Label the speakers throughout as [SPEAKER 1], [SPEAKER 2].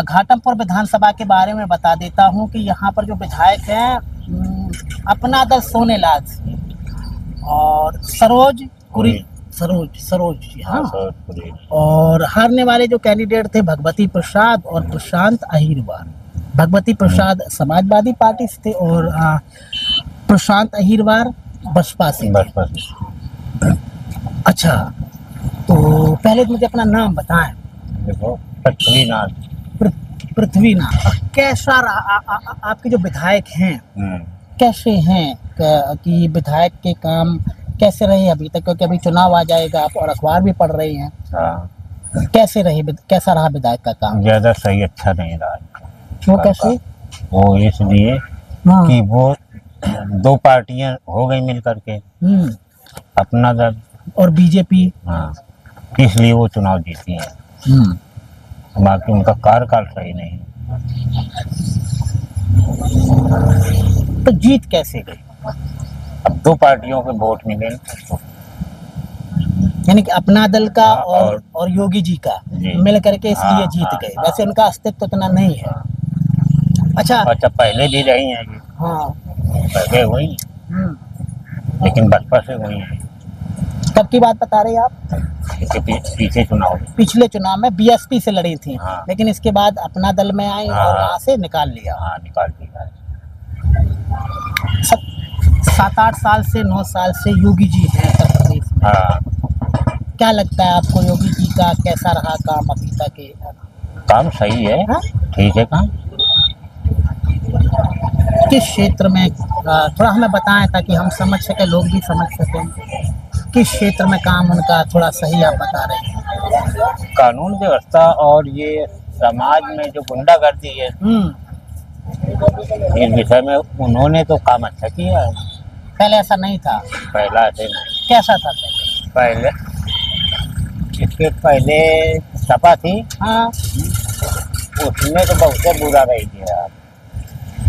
[SPEAKER 1] घाटमपुर विधानसभा के बारे में बता देता हूं कि यहाँ पर जो विधायक हैं अपना दल सोनेलाल सिंह और सरोज कुरी सरोज जी, हाँ। और हारने वाले जो कैंडिडेट थे भगवती प्रसाद और प्रशांत अहिरवार। भगवती प्रसाद समाजवादी पार्टी से थे और प्रशांत अहिरवार बसपा से। अच्छा, तो पहले मुझे अपना नाम बताएं।
[SPEAKER 2] देखो, पृथ्वीनाथ।
[SPEAKER 1] पृथ्वीनाथ। कैसा आपके जो विधायक हैं कैसे हैं कि विधायक के काम कैसे रहे अभी तक, क्योंकि अभी चुनाव आ जाएगा आप और अखबार भी पढ़ रहे हैं। कैसा रहा विधायक का काम?
[SPEAKER 2] ज्यादा सही अच्छा नहीं रहा।
[SPEAKER 1] वो कैसे?
[SPEAKER 2] वो इसलिए कि वो दो पार्टियां हो गई मिल करके, अपना दल और
[SPEAKER 1] बीजेपी,
[SPEAKER 2] इसलिए वो चुनाव जीती है। बाकी उनका कार्यकाल सही नहीं।
[SPEAKER 1] तो जीत कैसे गई?
[SPEAKER 2] अब दो पार्टियों के वोट मिले,
[SPEAKER 1] यानी कि अपना दल का और योगी जी का मिल करके इसलिए जीत गए। वैसे उनका अस्तित्व उतना नहीं है। अच्छा,
[SPEAKER 2] पहले भी रही हैं।
[SPEAKER 1] हाँ,
[SPEAKER 2] पहले हुई, लेकिन बसपा से हुई है।
[SPEAKER 1] कब की बात बता रहे हैं आप? पिछले चुनाव में बीएसपी से लड़ी थी। लेकिन इसके बाद अपना दल में आई और वहाँ से निकाल लिया।
[SPEAKER 2] निकाल दिया।
[SPEAKER 1] 7-8 साल से 9 साल से योगी जी हैं उत्तर प्रदेश में। क्या लगता है आपको योगी जी का कैसा रहा काम अभी तक?
[SPEAKER 2] काम सही है, ठीक है। काम
[SPEAKER 1] किस क्षेत्र में थोड़ा हमें बताएं ताकि हम समझ सके, लोग भी समझ सकें। किस क्षेत्र में काम उनका थोड़ा सही आप बता रहे हैं?
[SPEAKER 2] कानून व्यवस्था और ये समाज में जो गुंडागर्दी है, इस विषय में उन्होंने तो काम अच्छा किया है।
[SPEAKER 1] पहले ऐसा नहीं था।
[SPEAKER 2] पहला ऐसे नहीं।
[SPEAKER 1] कैसा था
[SPEAKER 2] पहले? इसके पहले सपा थी, उसमें तो बहुत बुरा रही थी यार,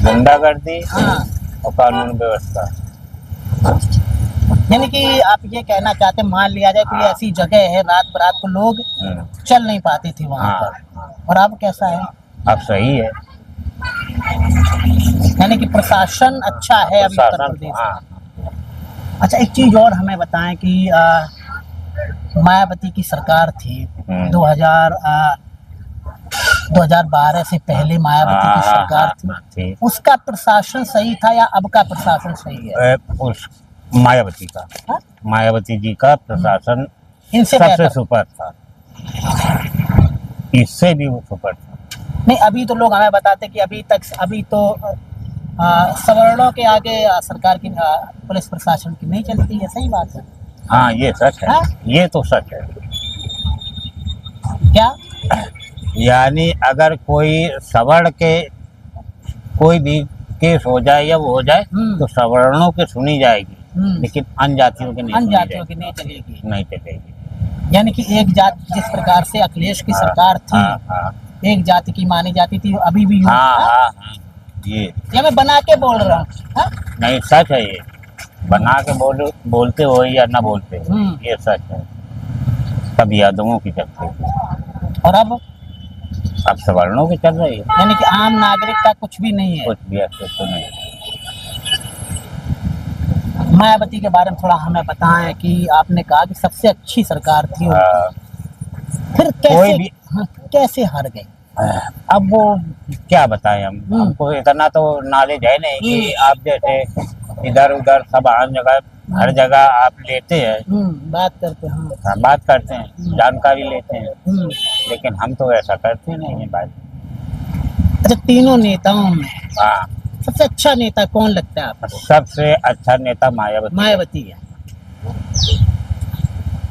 [SPEAKER 2] गुंडागर्दी और कानून व्यवस्था।
[SPEAKER 1] यानी कि आप ये कहना चाहते हैं, मान लिया जाए कोई ऐसी जगह है रात बरात को लोग चल नहीं पाते थे वहाँ पर, और अब कैसा है?
[SPEAKER 2] अब सही है।
[SPEAKER 1] यानी कि प्रशासन अच्छा है अभी उत्तर प्रदेश। अच्छा, एक चीज और हमें बताएं कि मायावती की सरकार थी 2012 से पहले मायावती की सरकार थी, उसका प्रशासन सही था या अब का प्रशासन सही है?
[SPEAKER 2] मायावती जी का प्रशासन
[SPEAKER 1] इनसे
[SPEAKER 2] सबसे सुपर था, इससे भी वो सुपर था।
[SPEAKER 1] नहीं, अभी तो लोग हमें बताते कि अभी तो सवर्णों के आगे सरकार की पुलिस प्रशासन की नहीं चलती है। सही बात है?
[SPEAKER 2] हाँ, ये सच है। ये तो सच है।
[SPEAKER 1] क्या?
[SPEAKER 2] यानी अगर कोई सवर्ण के कोई भी केस हो जाए या वो हो जाए तो सवर्णों की सुनी जाएगी, लेकिन अन्य जातियों की नहीं चलेगी।
[SPEAKER 1] यानी कि एक जाति, जिस प्रकार से अखिलेश की सरकार थी, एक जाति की मानी जाती थी, अभी भी ये मैं बना के बोल रहा हूँ।
[SPEAKER 2] नहीं, सच है। ये बना के बोलते हो या ना बोलते हो, ये सच है। तब यादवों की चलती थी
[SPEAKER 1] और अब
[SPEAKER 2] सवर्णों की चल रही है।
[SPEAKER 1] यानी कि आम नागरिक का कुछ भी नहीं है।
[SPEAKER 2] कुछ भी अस्तित्व नहीं है।
[SPEAKER 1] मायावती के बारे में थोड़ा हमें बताएं कि आपने कहा कि सबसे अच्छी सरकार थी, फिर कैसे हार गई?
[SPEAKER 2] अब वो क्या बताएं हमको इतना तो नॉलेज है नहीं कि आप जैसे इधर उधर सब हर जगह आप लेते हैं,
[SPEAKER 1] बात करते हैं,
[SPEAKER 2] जानकारी लेते हैं, लेकिन हम तो ऐसा करते नहीं है बात।
[SPEAKER 1] अच्छा, तीनों नेताओं में सबसे अच्छा नेता कौन लगता है आपको?
[SPEAKER 2] सबसे अच्छा नेता मायावती है।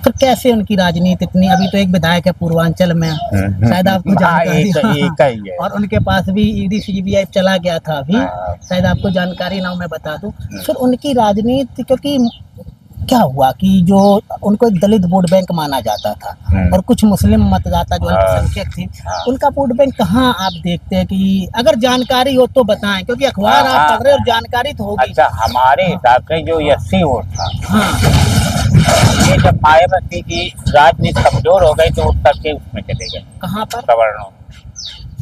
[SPEAKER 1] तो कैसे उनकी राजनीति इतनी, अभी तो एक विधायक है पूर्वांचल में, शायद आपको जानकारी है, और उनके पास भी ईडी सीबीआई चला गया था अभी, शायद आपको जानकारी ना हो, मैं बता दूं। फिर उनकी राजनीति, क्योंकि क्या हुआ कि जो उनको एक दलित वोट बैंक माना जाता था और कुछ मुस्लिम मतदाता जो अल्पसंख्यक थी, उनका वोट बैंक कहाँ आप देखते हैं कि अगर जानकारी हो तो बताएं, क्योंकि अखबार आप पढ़ रहे हो, जानकारी तो होगी।
[SPEAKER 2] अच्छा, हमारे हिसाब से जो 80 वोट था, ये जब मायावती की राजनीति कमजोर हो गई तो उठ करके उसमें चले गए।
[SPEAKER 1] कहाँ पर?
[SPEAKER 2] सवर्णों।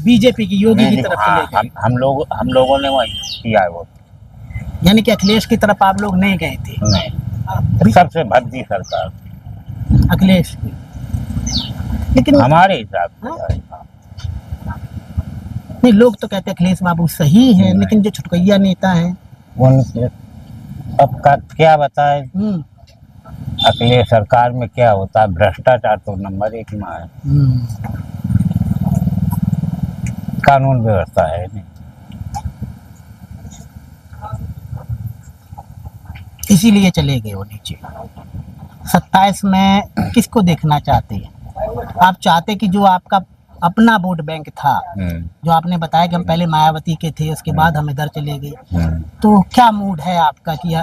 [SPEAKER 1] बीजेपी की, योगी की तरफ से
[SPEAKER 2] हाँ,
[SPEAKER 1] लेकर?
[SPEAKER 2] हम लोगों ने वही किया है वो।
[SPEAKER 1] यानी कि अखिलेश की तरफ आप लोग नहीं गए थे?
[SPEAKER 2] नहीं, सबसे भद्दी सरकार
[SPEAKER 1] अखिलेश की, लेकिन
[SPEAKER 2] हमारे हिसाब से।
[SPEAKER 1] हाँ? नहीं, लोग तो कहते हैं अखिलेश बाबू सही है, लेकिन जो छुटकैया नेता है
[SPEAKER 2] उनके अब का क्या बताए, अखिलेश सरकार में क्या होता है, भ्रष्टाचार तो नंबर 1 में है, कानून व्यवस्था है नहीं।
[SPEAKER 1] इसीलिए चले गए वो नीचे। 27 में किसको देखना चाहते हैं आप? चाहते कि जो आपका अपना वोट बैंक था, जो आपने बताया कि हम पहले मायावती के थे, उसके बाद हम इधर चले गए, तो क्या मूड है आपका कि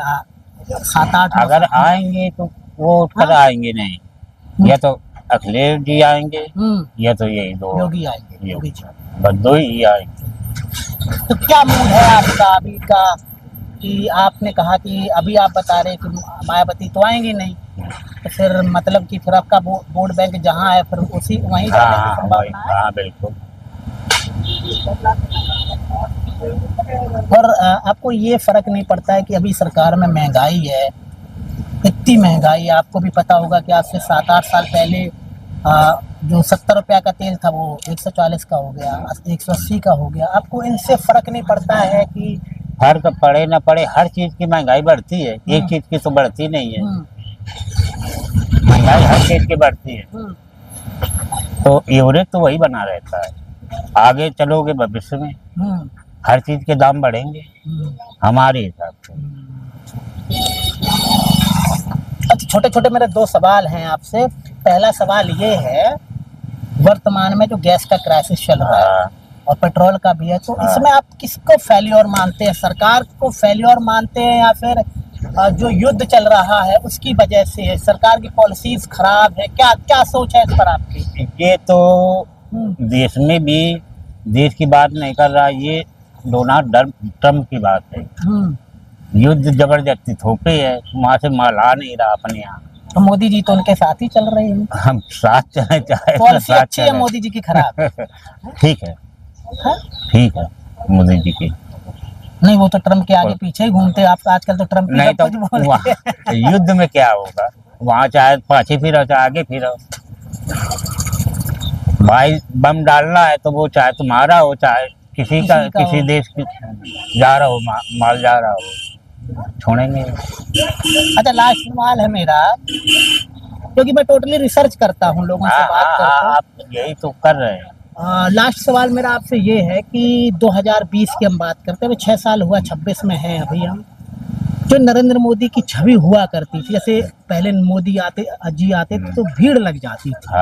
[SPEAKER 1] 7-8
[SPEAKER 2] अगर आएंगे तो वो उठकर आएंगे नहीं, या तो अखिलेश जी आएंगे या तो यही दो
[SPEAKER 1] योगी आएंगे, योगी जी,
[SPEAKER 2] बस दो ही आएंगे।
[SPEAKER 1] तो क्या मूड है आपका अभी का कि आपने कहा कि अभी आप बता रहे कि मायावती तो आएंगे नहीं, तो फिर मतलब कि फिर आपका वोट बैंक जहाँ है फिर उसी वहीं जाने की संभावना है?
[SPEAKER 2] हाँ बिल्कुल।
[SPEAKER 1] और आपको ये फर्क नहीं पड़ता है कि अभी सरकार में महंगाई है, इतनी महंगाई है, आपको भी पता होगा कि आज से 7-8 साल पहले जो 70 रुपया का तेल था वो 140 का हो गया, 180 का हो गया। आपको इनसे फर्क नहीं पड़ता है कि
[SPEAKER 2] फर्क पड़े ना पड़े, हर चीज की महंगाई बढ़ती है, एक चीज की तो बढ़ती नहीं है। महंगाई हर चीज की बढ़ती है, तो एवरेज तो वही बना रहता है। आगे चलोगे भविष्य में हर चीज के दाम बढ़ेंगे हमारे हिसाब से।
[SPEAKER 1] अच्छा, छोटे छोटे मेरे 2 सवाल हैं आपसे। पहला सवाल ये है, वर्तमान में जो गैस का क्राइसिस चल रहा है और पेट्रोल का भी है, तो इसमें आप किसको फेल्योर मानते हैं? सरकार को फेल्योर मानते हैं या फिर जो युद्ध चल रहा है उसकी वजह से है, सरकार की पॉलिसीज खराब है? क्या क्या सोच है इस पर आपकी?
[SPEAKER 2] ये तो देश में भी देश की बात नहीं कर रहा, ये डोनाल्ड ट्रम्प की बात है। युद्ध जबरदस्ती थोपे है, वहाँ से माल आ नहीं रहा अपने यहाँ।
[SPEAKER 1] तो मोदी जी तो उनके साथ ही चल रहे हैं।
[SPEAKER 2] हम साथ चले चाहे
[SPEAKER 1] पॉलिसी अच्छी है मोदी जी की, खराब?
[SPEAKER 2] ठीक है, ठीक है मोदी जी की।
[SPEAKER 1] नहीं, वो तो ट्रम्प के आगे पीछे ही घूमते हैं। आप आजकल तो ट्रम्प
[SPEAKER 2] नहीं तो युद्ध में क्या होगा, वहाँ चाहे पाछे फिरो चाहे आगे फिरो, भाई बम डालना है तो वो चाहे तुम्हारा हो चाहे किसी का किसी देश की जा रहा हो, माल जा रहा हो, छोड़ेंगे।
[SPEAKER 1] अच्छा, लास्ट सवाल है मेरा, क्योंकि मैं टोटली रिसर्च करता हूँ, लोगों से बात करता हूँ।
[SPEAKER 2] आप यही तो कर रहे हैं।
[SPEAKER 1] लास्ट सवाल मेरा आपसे ये है कि 2020 की हम बात करते हैं, 6 साल हुआ, 26 में हैं अभी हम। जो नरेंद्र मोदी की छवि हुआ करती थी, जैसे पहले मोदी आते थे तो भीड़ लग जाती थी,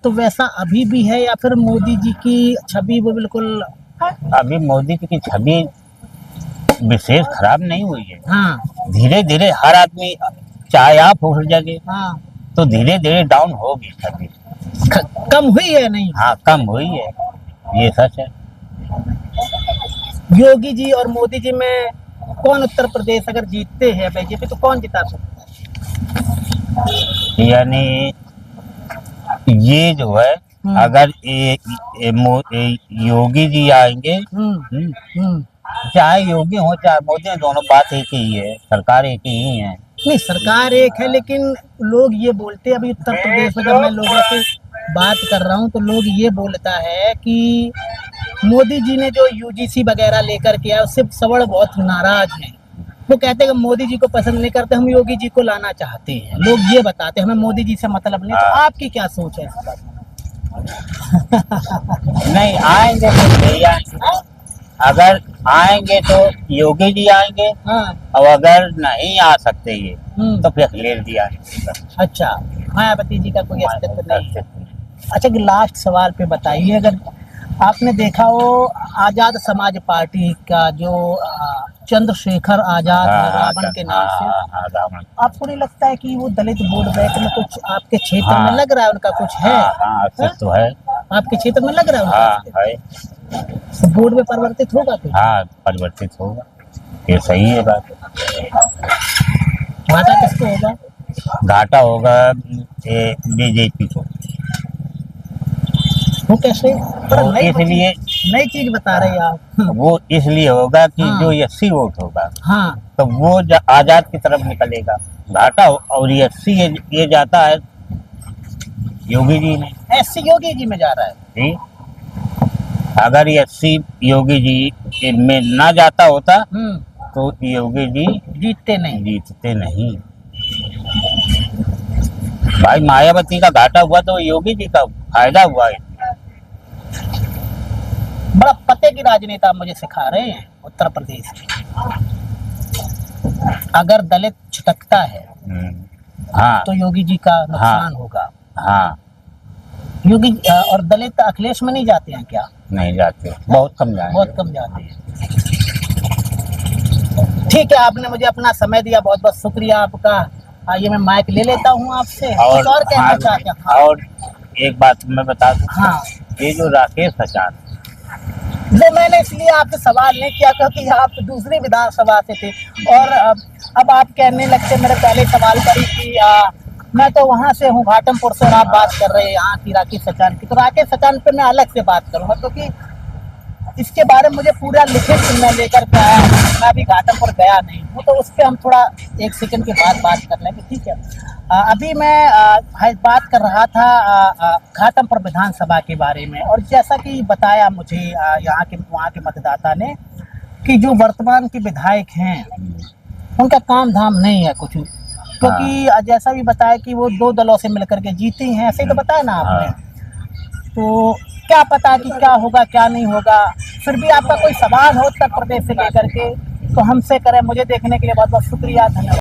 [SPEAKER 1] तो वैसा अभी भी है या फिर मोदी जी की छवि वो बिल्कुल?
[SPEAKER 2] अभी मोदी जी की छवि विशेष खराब नहीं हुई है। धीरे धीरे हर आदमी, चाहे आप हो हर जगह, तो धीरे धीरे डाउन होगी छवि।
[SPEAKER 1] कम हुई है? नहीं,
[SPEAKER 2] हाँ कम हुई है, ये सच है।
[SPEAKER 1] योगी जी और मोदी जी में कौन उत्तर प्रदेश अगर जीतते हैं बीजेपी तो कौन जिता सकता है?
[SPEAKER 2] यानी ये जो है, अगर योगी जी आएंगे, चाहे योगी हो चाहे मोदी, दोनों बात एक ही है, सरकार एक ही है।
[SPEAKER 1] नहीं, सरकार एक है, लेकिन लोग ये बोलते हैं, अभी उत्तर प्रदेश में जब मैं लोगों से बात कर रहा हूँ तो लोग ये बोलता है कि मोदी जी ने जो यूजीसी वगैरह लेकर के आया उससे सवर्ण बहुत नाराज हैं। वो कहते हैं कि मोदी जी को पसंद नहीं करते, हम योगी जी को लाना चाहते हैं। लोग ये बताते हैं, हमें मोदी जी से मतलब नहीं। तो आपकी क्या सोच है इस पर?
[SPEAKER 2] नहीं, आएंगे तो अगर आएंगे तो योगी जी आएंगे, और अगर नहीं आ सकते ये तो फिर अखिलेश जी आएंगे।
[SPEAKER 1] अच्छा, मायावती जी का कोई अस्तित्व नहीं है? अच्छा, कि लास्ट सवाल पे बताइए, अगर आपने देखा हो आजाद समाज पार्टी का जो चंद्रशेखर आजाद रावण के नाम से, आपको नहीं लगता है कि वो दलित वोट बैंक में कुछ आपके क्षेत्र में लग रहा है, उनका कुछ है?
[SPEAKER 2] तो है, आपके
[SPEAKER 1] क्षेत्र में लग रहा है है। वोट में परिवर्तित होगा तो?
[SPEAKER 2] परिवर्तित होगा, ये सही है बात।
[SPEAKER 1] घाटा किसको होगा?
[SPEAKER 2] घाटा होगा बीजेपी को।
[SPEAKER 1] वो कैसे? नई चीज बता रहे हैं आप।
[SPEAKER 2] वो इसलिए होगा कि जो 80 वोट होगा
[SPEAKER 1] हाँ
[SPEAKER 2] तो वो आजाद की तरफ निकलेगा घाटा, और ये 80 ये जाता है योगी जी में।
[SPEAKER 1] एससी योगी जी में जा रहा है।
[SPEAKER 2] जी, अगर ये 80 योगी जी में ना जाता होता तो योगी जी
[SPEAKER 1] जीतते नहीं।
[SPEAKER 2] भाई मायावती का घाटा हुआ तो योगी जी का फायदा हुआ है।
[SPEAKER 1] बड़ा पते की राजनेता मुझे सिखा रहे हैं उत्तर प्रदेश में। अगर दलित छिटकता है
[SPEAKER 2] हाँ
[SPEAKER 1] तो योगी जी का नुकसान होगा।
[SPEAKER 2] हाँ,
[SPEAKER 1] योगी और दलित अखिलेश में नहीं जाते हैं क्या?
[SPEAKER 2] नहीं जाते, बहुत कम जाते,
[SPEAKER 1] बहुत कम जाते हैं। ठीक है, आपने मुझे अपना समय दिया, बहुत बहुत शुक्रिया आपका। आइए मैं माइक ले लेता हूँ आपसे, कुछ और कहना चाहते हैं? हाँ।
[SPEAKER 2] और एक बात मैं बता दूं,
[SPEAKER 1] हाँ,
[SPEAKER 2] ये जो राकेश सचान,
[SPEAKER 1] जो मैंने इसलिए आपसे सवाल नहीं किया क्योंकि आप दूसरी विधानसभा से थे, और अब आप कहने लगते मेरे पहले सवाल पर ही कि मैं तो वहाँ से हूँ घाटमपुर से, और आप बात कर रहे हैं यहाँ की राकेश सचान की। तो राकेश सचान पे मैं अलग से बात करूँगा क्योंकि इसके बारे में मुझे पूरा लिखित मैं लेकर के आया, मैं अभी घाटमपुर गया नहीं हूँ, तो उस पर हम थोड़ा 1 सेकंड के बाद बात कर लेंगे, ठीक है? अभी मैं बात कर रहा था घाटमपुर विधानसभा के बारे में, और जैसा कि बताया मुझे वहाँ के मतदाता ने कि जो वर्तमान के विधायक हैं उनका काम धाम नहीं है कुछ, क्योंकि जैसा भी बताया कि वो 2 दलों से मिलकर के जीती हैं, ऐसे ही तो बताया ना आपने। तो क्या पता कि क्या होगा क्या नहीं होगा। फिर भी आपका कोई सवाल हो उत्तर प्रदेश से लेकर के तो हमसे करें। मुझे देखने के लिए बहुत बहुत शुक्रिया, धन्यवाद।